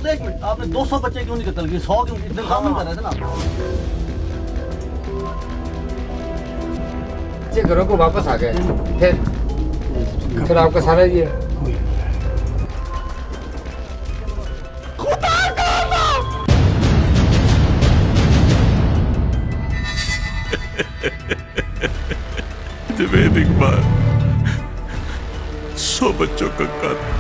एक मिनट, आपने 200 बच्चे क्यों नहीं कत्ल किए? 100 क्यों? इतने काम नहीं कर रहे थे ना आप? घरों को वापस आ गए फिर आपका सारा ये जावेद इकबाल 100 बच्चों का कातिल।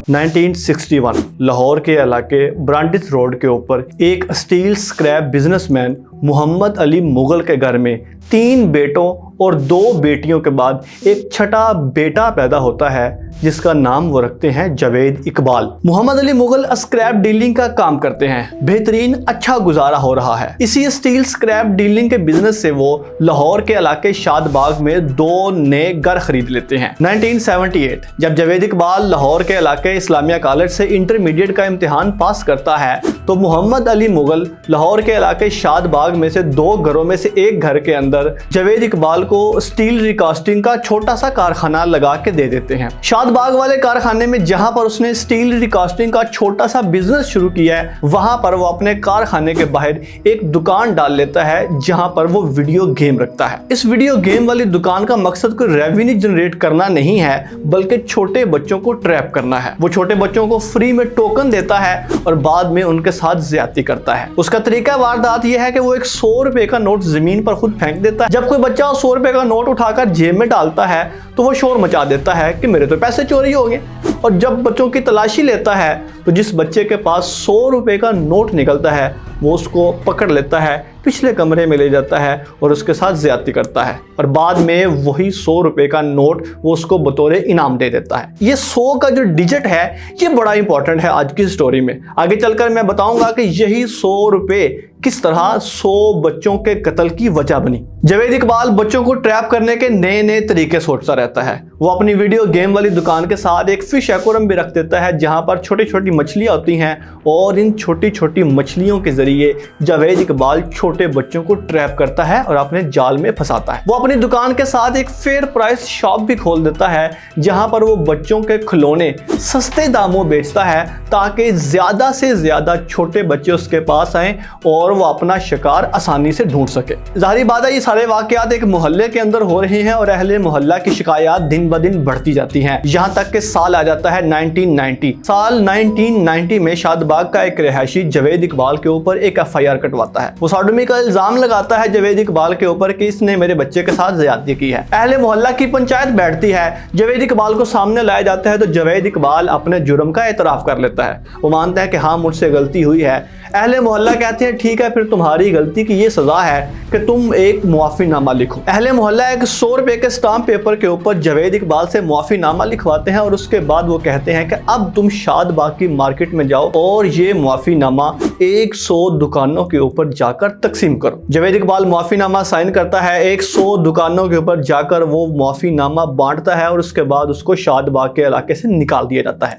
1961 लाहौर के इलाके ब्रांडिस रोड के ऊपर एक steel scrap businessman Mohammad Ali Mughal के घर में 3 बेटों और 2 बेटियों के बाद एक छठा बेटा पैदा होता है जिसका नाम वो रखते हैं जावेद इकबाल। मोहम्मद अली मुगल स्क्रैप डीलिंग का काम करते हैं। बेहतरीन अच्छा गुजारा हो रहा है। इसी स्टील स्क्रैप डीलिंग के बिजनेस से वो लाहौर के इलाके शादबाग में 2 नए घर खरीद लेते हैं। 1978 जब जावेद इकबाल लाहौर के इलाके इस्लामिया कॉलेज से इंटरमीडिएट का इम्तिहान पास करता है तो मोहम्मद अली मुगल लाहौर के इलाके शादबाग में से 2 घरों में से एक घर के अंदर जावेद इकबाल को स्टील रिकास्टिंग का छोटा सा कारखाना लगा के दे देते हैं। शादबाग वाले कारखाने में जहां पर उसने स्टील रिकास्टिंग का छोटा सा बिजनेस शुरू किया है वहां पर वो अपने कारखाने के बाहर एक दुकान डाल लेता है जहां पर वो वीडियो गेम रखता है। इस वीडियो गेम वाली दुकान का मकसद कोई रेवेन्यू जनरेट करना नहीं है बल्कि छोटे बच्चों को ट्रैप करना है। वो छोटे बच्चों को फ्री में टोकन देता है और बाद में उनके साथ ज्यादती करता है। उसका तरीका वारदात यह है कि वो एक 100 रुपए का नोट जमीन पर खुद फेंक देता है। जब कोई बच्चा 100 रुपए का नोट उठाकर जेब में डालता है तो वो शोर मचा देता है कि मेरे तो पैसे चोरी हो गए। और जब बच्चों की तलाशी लेता है तो जिस बच्चे के पास 100 रुपए का नोट निकलता है वो उसको पकड़ लेता है, पिछले कमरे में ले जाता है और उसके साथ ज्यादती करता है और बाद में वही 100 रुपए का नोट वो उसको बतौर इनाम दे देता है। ये 100 का जो डिजिट है ये बड़ा इंपॉर्टेंट है आज की स्टोरी में। आगे चलकर मैं बताऊंगा कि यही 100 रुपए किस तरह 100 बच्चों के कत्ल की वजह बनी। जावेद इकबाल बच्चों को ट्रैप करने के नए नए तरीके सोचता रहता है। वो अपनी वीडियो गेम वाली दुकान के साथ एक फिश एक्वेरियम भी रख देता है जहां पर छोटी छोटी मछलियां होती हैं और इन छोटी छोटी मछलियों के जरिए जावेद इकबाल छोटे बच्चों को ट्रैप करता है और अपने जाल में फंसाता है। वो अपनी दुकान के साथ एक फेयर प्राइस शॉप भी खोल देता है जहां पर वो बच्चों के खिलौने सस्ते दामों बेचता है ताकि ज्यादा से ज्यादा छोटे बच्चे उसके पास आए और वो अपना शिकार आसानी से ढूंढ सके। जाहिर बात है ये सारे वाकयात एक मोहल्ले के अंदर हो रहे हैं और अहले मोहल्ला की शिकायत दिन ब दिन बढ़ती जाती हैं। यहाँ तक कि साल आ जाता है 1990। साल 1990 में शादबाग का एक रिहायशी जावेद इकबाल के ऊपर एक FIR कटवाता है। वो सॉडोमी का इल्जाम लगाता है जावेद इकबाल के ऊपर कि इसने मेरे बच्चे के साथ ज्यादती की है। अहले मोहल्ला की पंचायत बैठती है, जावेद इकबाल को सामने लाया जाता है तो जावेद इकबाल अपने जुर्म का एतराफ कर लेता है। वो मानता है कि हाँ मुझसे गलती हुई है। अहले मोहल्ला कहते हैं ठीक है फिर तुम्हारी गलती की ये सजा है कि तुम एक मुआफीनामा लिखो। अहले मोहल्ला एक 100 रुपए के स्टाम्प पेपर के ऊपर जावेद इकबाल से मुआफीनामा लिखवाते हैं और उसके बाद वो कहते हैं कि अब तुम शादबाग की मार्केट में जाओ और ये मुआफीनामा 100 दुकानों के ऊपर जाकर तकसीम करो। जावेद इकबाल मुआफीनामा साइन करता है। 100 दुकानों के ऊपर जाकर वो मुआफीनामा बांटता है और उसके बाद उसको शादबाग के इलाके से निकाल दिया जाता है।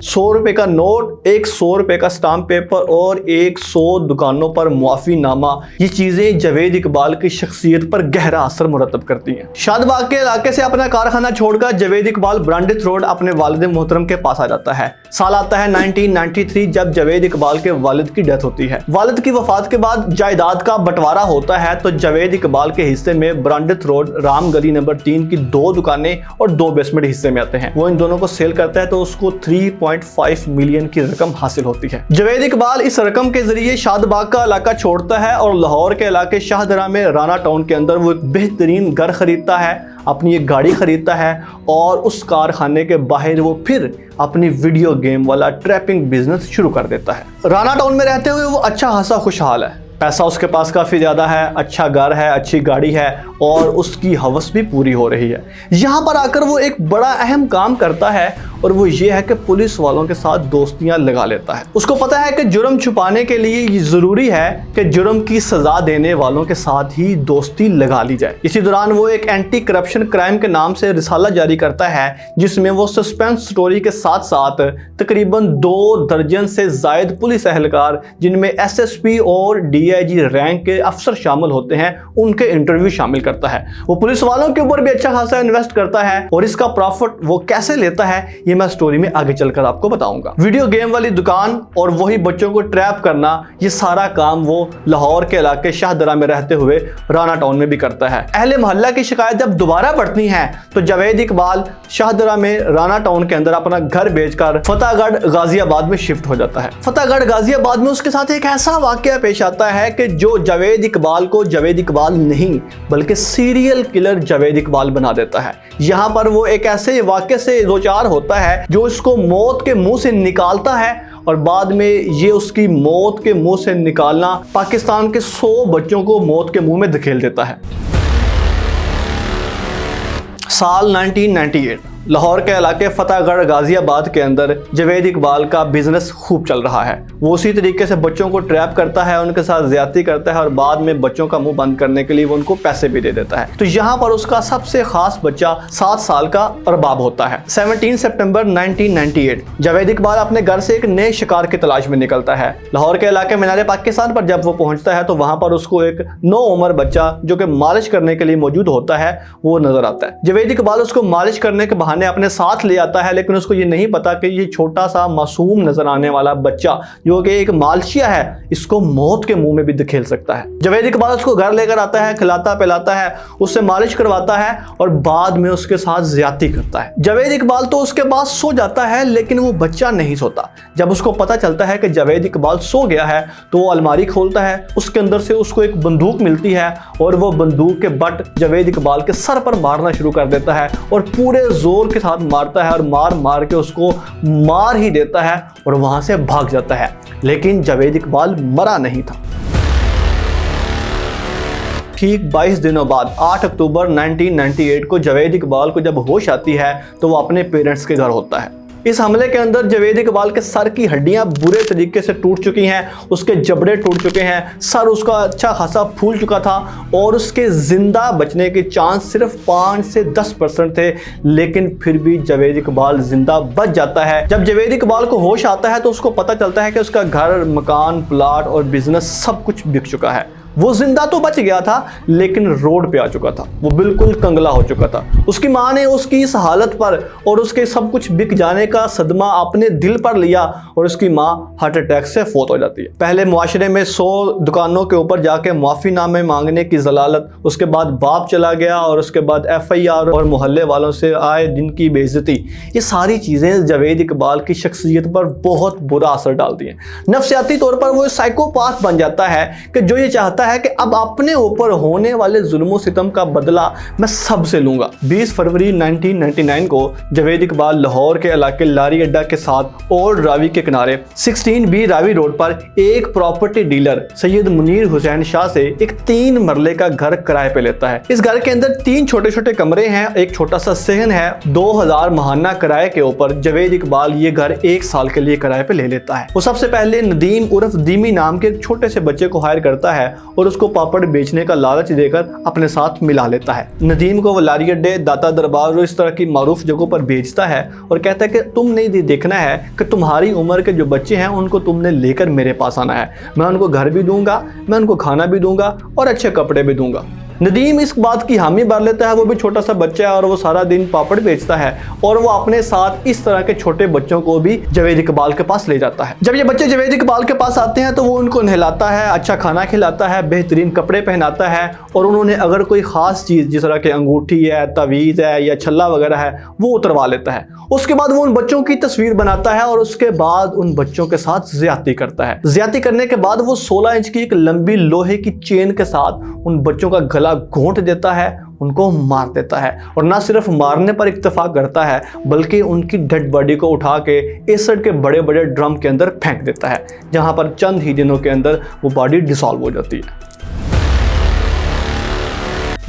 100 रुपए का नोट, एक 100 रुपए का स्टाम्प पेपर और 100 दुकानों पर मुआफीनामा, ये चीजें जावेद इकबाल की शख्सियत पर गहरा असर मुरतब करती हैं। शादबाग के इलाके से अपना कारखाना छोड़कर जावेद इकबाल ब्रांडिस रोड अपने वालिद मोहतरम के पास आ जाता है। साल आता है 1993 जब जावेद इकबाल के वालिद की डेथ होती है। वालिद की वफात के बाद जायदाद का बंटवारा होता है तो जावेद इकबाल के हिस्से में ब्रांडिस रोड राम गली नंबर 3 की 2 दुकानें और 2 बेसमेंट हिस्से में आते हैं। वो इन दोनों को सेल करता है तो उसको 3.5 मिलियन की रकम हासिल होती है। जावेद इकबाल इस रकम के जरिए शादबाग का इलाका छोड़ता है और लाहौर के इलाके शाहदरा में राना टाउन के अंदर वो एक बेहतरीन घर खरीदता है, अपनी एक गाड़ी खरीदता है और उस कारखाने के बाहर वो फिर अपनी वीडियो गेम वाला ट्रैपिंग बिजनेस शुरू कर देता है। राना टाउन में रहते हुए वो अच्छा खासा खुशहाल है, पैसा उसके पास काफ़ी ज़्यादा है, अच्छा घर है, अच्छी गाड़ी है और उसकी हवस भी पूरी हो रही है। यहाँ पर आकर वो एक बड़ा अहम काम करता है और वो ये है कि पुलिस वालों के साथ दोस्तियां लगा लेता है। उसको पता है कि जुर्म छुपाने के लिए ये ज़रूरी है कि जुर्म की सज़ा देने वालों के साथ ही दोस्ती लगा ली जाए। इसी दौरान वो एक एंटी करप्शन क्राइम के नाम से रिसाला जारी करता है जिसमें वो सस्पेंस स्टोरी के साथ साथ तकरीबन 2 दर्जन से जायद पुलिस एहलकार जिनमें SSP और डीआईजी रैंक के अफसर शामिल होते हैं उनके इंटरव्यू शामिल करता है। वो पुलिस वालों के ऊपर भी अच्छा खासा इन्वेस्ट करता है और इसका प्रॉफिट वो कैसे लेता है ये मैं स्टोरी में आगे चलकर आपको बताऊंगा। वीडियो गेम वाली दुकान और वही बच्चों को ट्रैप करना, ये सारा काम वो लाहौर के इलाके शाहदरा में रहते हुए राना टाउन में भी करता है। अहले मोहल्ला की शिकायत जब दोबारा बढ़ती है तो जावेद इकबाल शाहदरा में राना टाउन के अंदर अपना घर बेचकर फतेहगढ़ गाजियाबाद में शिफ्ट हो जाता है। फतेहगढ़ गाजियाबाद में उसके साथ एक ऐसा वाकया पेश आता है कि जो जावेद इकबाल को जावेद इकबाल नहीं बल्कि सीरियल किलर जावेद इकबाल बना देता है। यहाँ पर वो एक ऐसे वाकये से दो चार होता है जो इसको मौत के मुंह से निकालता है और बाद में ये उसकी मौत के मुंह से निकालना पाकिस्तान के 100 बच्चों को मौत के मुंह में धकेल देता है। साल 1998 लाहौर के इलाके फतेहगढ़ गाजियाबाद के अंदर जावेद इकबाल का बिजनेस खूब चल रहा है। वो उसी तरीके से बच्चों को ट्रैप करता है, उनके साथ ज्यादती करता है और बाद में बच्चों का मुंह बंद करने के लिए वो उनको पैसे भी दे देता है। तो यहाँ पर उसका सबसे खास बच्चा 7 साल का अरबाब होता है। 17 सितंबर 1998 जावेद इकबाल अपने घर से एक नए शिकार की तलाश में निकलता है। लाहौर के इलाके मीनार पाकिस्तान पर जब वो पहुंचता है तो वहां पर उसको एक 9 उम्र बच्चा जो कि मालिश करने के लिए मौजूद होता है वो नजर आता है। जावेद इकबाल उसको मालिश करने के बहाने अपने साथ ले आता है, लेकिन उसको ये नहीं पता कि ये छोटा सा मासूम नजर आने वाला बच्चा जो कि एक मालशिया है इसको मौत के मुंह में भी धकेल सकता है। जावेद इकबाल उसको घर लेकर आता है, खिलाता पिलाता है, उससे मालिश करवाता है और बाद में उसके साथ ज्यादती करता है। जावेद इकबाल तो उसके बाद सो जाता है लेकिन वो बच्चा नहीं सोता। जब उसको पता चलता है कि जावेद इकबाल सो गया है तो वो अलमारी खोलता है, उसके अंदर से उसको एक बंदूक मिलती है और वो बंदूक के बट जावेद इकबाल के सर पर मारना शुरू कर देता है और पूरे जोर के साथ मारता है और मार मार के उसको मार ही देता है और वहां से भाग जाता है। लेकिन जावेद इकबाल मरा नहीं था। ठीक 22 दिनों बाद 8 अक्टूबर 1998 को जावेद इकबाल को जब होश आती है तो वो अपने पेरेंट्स के घर होता है। इस हमले के अंदर जावेद इकबाल के सर की हड्डियां बुरे तरीके से टूट चुकी हैं, उसके जबड़े टूट चुके हैं, सर उसका अच्छा खासा फूल चुका था और उसके जिंदा बचने के चांस सिर्फ 5 से 10% थे। लेकिन फिर भी जावेद इकबाल जिंदा बच जाता है। जब जावेद इकबाल को होश आता है तो उसको पता चलता है कि उसका घर, मकान, प्लाट और बिजनेस सब कुछ बिक चुका है। वो जिंदा तो बच गया था लेकिन रोड पे आ चुका था, वो बिल्कुल कंगला हो चुका था। उसकी माँ ने उसकी इस हालत पर और उसके सब कुछ बिक जाने का सदमा अपने दिल पर लिया और उसकी माँ हार्ट अटैक से फौत हो जाती है। पहले मुआशरे में 100 दुकानों के ऊपर जाके माफीनामे मांगने की जलालत, उसके बाद बाप चला गया और उसके बाद FIR और मोहल्ले वालों से आए दिन की बेइज्जती, ये सारी चीज़ें जावेद इकबाल की शख्सियत पर बहुत बुरा असर डालती हैं। नफ्सियाती तौर पर वो साइकोपाथ बन जाता है कि जो ये चाहता है कि अब अपने ऊपर होने वाले जुल्म सितम का बदला मैं सबसे लूंगा। 20 फरवरी 1999 को जावेद इकबाल लाहौर के इलाके लारी अड्डा के साथ ओल्ड रावी के किनारे 16B रावी रोड पर एक प्रॉपर्टी डीलर सैयद मुनीर हुसैन शाह से एक 3 मरले का घर किराए पे लेता है। इस घर के अंदर 3 छोटे छोटे कमरे हैं, एक छोटा सा सहन है। 2000 महाना किराए के ऊपर जावेद इकबाल ये घर 1 साल के लिए किराए पे ले लेता है। वो सबसे पहले नदीम उर्फ दीमी नाम के एक छोटे से बच्चे को हायर करता है और उसको पापड़ बेचने का लालच देकर अपने साथ मिला लेता है। नदीम को वो लारी अड्डे, दाता दरबार और इस तरह की मारूफ जगहों पर बेचता है और कहता है कि तुम नहीं देखना है कि तुम्हारी उम्र के जो बच्चे हैं उनको तुमने लेकर मेरे पास आना है, मैं उनको घर भी दूंगा, मैं उनको खाना भी दूंगा और अच्छे कपड़े भी दूंगा। नदीम इस बात की हामी भर लेता है, वो भी छोटा सा बच्चा है और वो सारा दिन पापड़ बेचता है और वो अपने साथ इस तरह के छोटे बच्चों को भी जावेद इकबाल के पास ले जाता है। जब ये बच्चे जावेद इकबाल के पास आते हैं तो वो उनको नहलाता है, अच्छा खाना खिलाता है, बेहतरीन कपड़े पहनाता है और उन्होंने अगर कोई ख़ास चीज़ जिस तरह की अंगूठी है, तवीज़ है या छल्ला वगैरह है वो उतरवा लेता है। उसके बाद वो उन बच्चों की तस्वीर बनाता है और उसके बाद उन बच्चों के साथ ज्यादती करता है। ज्यादती करने के बाद वो 16 इंच की एक लंबी लोहे की चेन के साथ उन बच्चों का गला घोंट देता है, उनको मार देता है और ना सिर्फ मारने पर इक्तफा करता है बल्कि उनकी डेड बॉडी को उठा के एसिड के बड़े बड़े ड्रम के अंदर फेंक देता है, जहां पर चंद ही दिनों के अंदर वो बॉडी डिसॉल्व हो जाती है।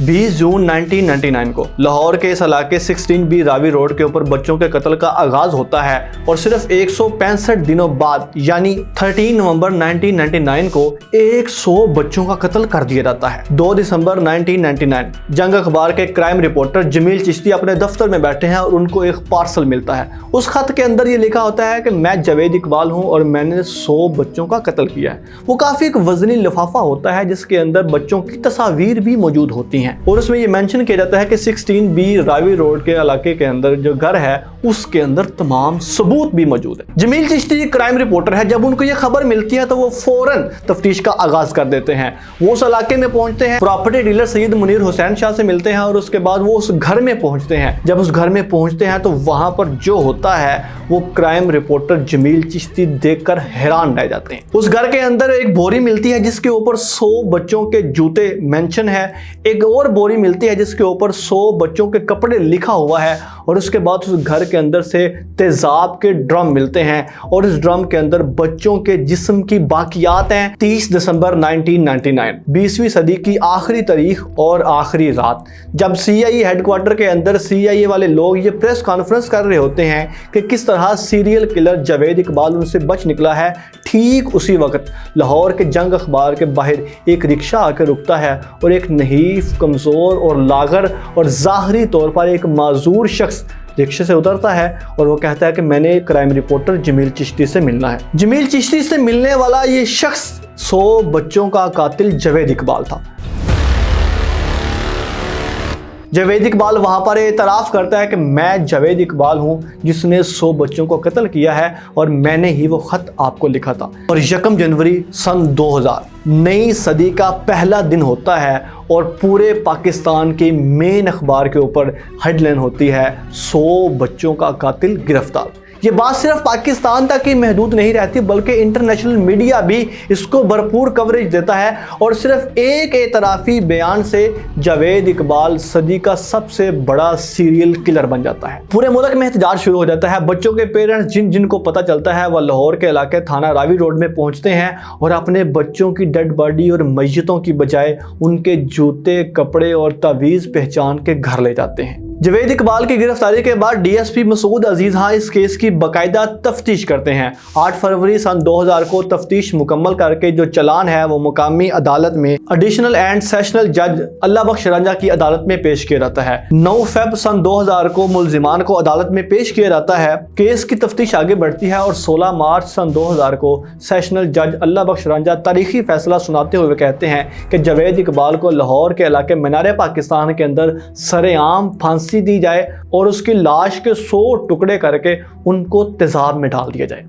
20 जून 1999 को लाहौर के इस इलाके 16B रावी रोड के ऊपर बच्चों के कत्ल का आगाज होता है और सिर्फ 165 दिनों बाद यानी 13 नवंबर 1999 को 100 बच्चों का कत्ल कर दिया जाता है। 2 दिसंबर 1999 जंग अखबार के क्राइम रिपोर्टर जमील चिश्ती अपने दफ्तर में बैठे हैं और उनको एक पार्सल मिलता है। उस खत के अंदर ये लिखा होता है कि मैं जावेद इकबाल हूं और मैंने 100 बच्चों का कत्ल किया है। वो काफी एक वजनी लिफाफा होता है जिसके अंदर बच्चों की तस्वीर भी मौजूद होती हैं और उसमें ये मेंशन किया जाता है कि 16B रावी रोड के इलाके के अंदर जो घर है उसके अंदर तमाम सबूत भी मौजूद है। जमील चिश्ती क्राइम रिपोर्टर है, जब उनको ये खबर मिलती है तो वो फौरन तफ्तीश का आगाज कर देते हैं। वो उस इलाके में पहुंचते हैं, प्रॉपर्टी डीलर सैयद मुनीर हुसैन शाह से मिलते हैं और उसके बाद वो उस घर में पहुंचते हैं। जब उस घर में पहुंचते हैं तो वहां पर जो होता है वो क्राइम रिपोर्टर जमील चिश्ती देखकर हैरान रह जाते हैं। उस घर के अंदर एक बोरी मिलती है जिसके ऊपर 100 बच्चों के जूते मेंशन है। एक और बोरी मिलती है जिसके ऊपर 100 बच्चों के कपड़े लिखा हुआ है और उसके बाद उस घर के अंदर से तेजाब के ड्रम मिलते हैं और इस ड्रम के अंदर बच्चों के जिस्म की बाकियात हैं। 30 दिसंबर 1999 20वीं सदी की आखिरी तारीख और आखिरी रात जब CIA हेडक्वार्टर के अंदर CIA वाले लोग ये प्रेस कॉन्फ्रेंस कर रहे होते हैं कि किस तरह सीरियल किलर जावेद इकबाल उनसे बच निकला है, ठीक उसी वक्त लाहौर के जंग अखबार के बाहर एक रिक्शा आकर रुकता है और एक नहीफ, कमज़ोर और लागर और ज़ाहरी तौर पर एक माजूर शख्स रिक्शे से उतरता है और वो कहता है कि मैंने क्राइम रिपोर्टर जमील चिश्ती से मिलना है। जमील चिश्ती से मिलने वाला ये शख्स 100 बच्चों का कातिल जावेद इकबाल था। जावेद इकबाल वहाँ पर एतराफ़ करता है कि मैं जावेद इकबाल हूँ जिसने 100 बच्चों को कत्ल किया है और मैंने ही वो ख़त आपको लिखा था। और 1 जनवरी सन 2000 नई सदी का पहला दिन होता है और पूरे पाकिस्तान के मेन अखबार के ऊपर हेडलाइन होती है 100 बच्चों का कातिल गिरफ्तार। ये बात सिर्फ पाकिस्तान तक ही महदूद नहीं रहती बल्कि इंटरनेशनल मीडिया भी इसको भरपूर कवरेज देता है और सिर्फ एक एतराफ़ी बयान से जावेद इकबाल सदी का सबसे बड़ा सीरियल किलर बन जाता है। पूरे मुल्क में एहतजाज शुरू हो जाता है। बच्चों के पेरेंट्स जिनको पता चलता है वह लाहौर के इलाके थाना रावी रोड में पहुंचते हैं और अपने बच्चों की डेड बॉडी और मैयतों की बजाय उनके जूते, कपड़े और तावीज़ पहचान के घर ले जाते हैं। जावेद इकबाल की गिरफ्तारी के बाद DSP मसूद अजीज खां इस केस की बाकायदा तफ्तीश करते हैं। 8 फरवरी सन 2000 को तफ्तीश मुकम्मल करके जो चलान है वो मुकामी अदालत में एडिशनल एंड सेशनल जज अल्लाह बख्श रंजा की अदालत में पेश किया जाता है। 9 फेब सन 2000 को मुलजिमान को अदालत में पेश किया जाता है। केस की तफ्तीश आगे बढ़ती है और 16 मार्च सन 2000 को सेशनल जज अल्लाह बख्श रंजा तारीखी फैसला सुनाते हुए कहते हैं कि जावेद इकबाल को लाहौर के इलाके मीनार पाकिस्तान के अंदर सरेआम फांसी दी जाए और उसकी लाश के 100 टुकड़े करके उनको तेजाब में डाल दिया जाए।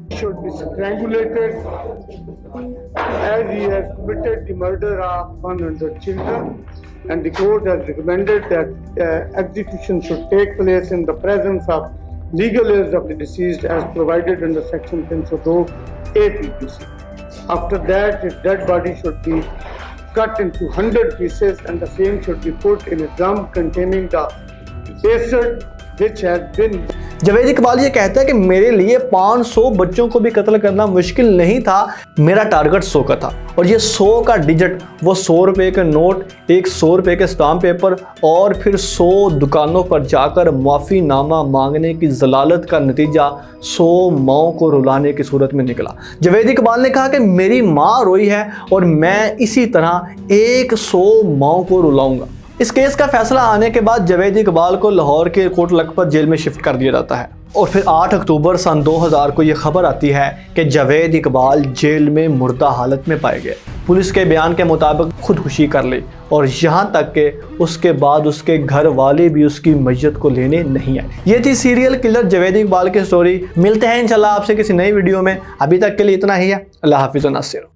And the court has recommended that execution should take place in the presence of legal heirs of the deceased as provided under section 302 APPC. After that, his dead body should be cut into 100 pieces and the same should be put in a drum containing the acid which has been। Javed Iqbal ये कहता है कि मेरे लिए 500 बच्चों को भी कत्ल करना मुश्किल नहीं था, मेरा टारगेट 100 का था और ये 100 का डिजिट वो 100 रुपये के नोट, एक 100 रुपये के स्टाम्प पेपर और फिर 100 दुकानों पर जाकर माफ़ी नामा मांगने की जलालत का नतीजा 100 माओं को रुलाने की सूरत में निकला। जावेद इकबाल ने कहा कि मेरी माँ रोई है और मैं इसी तरह 100 माओं को रुलाऊंगा। इस केस का फैसला आने के बाद जावेद इकबाल को लाहौर के कोट लखपत जेल में शिफ्ट कर दिया जाता है और फिर 8 अक्टूबर सन 2000 को यह खबर आती है कि जावेद इकबाल जेल में मुर्दा हालत में पाए गए। पुलिस के बयान के मुताबिक खुदकुशी कर ली और यहाँ तक कि उसके बाद उसके घर वाले भी उसकी मैयत को लेने नहीं आए। ये थी सीरियल किलर जावेद इकबाल की स्टोरी। मिलते हैं इंशाल्लाह आपसे किसी नई वीडियो में। अभी तक के लिए इतना ही है। अल्लाह हाफिज़ व नासिर।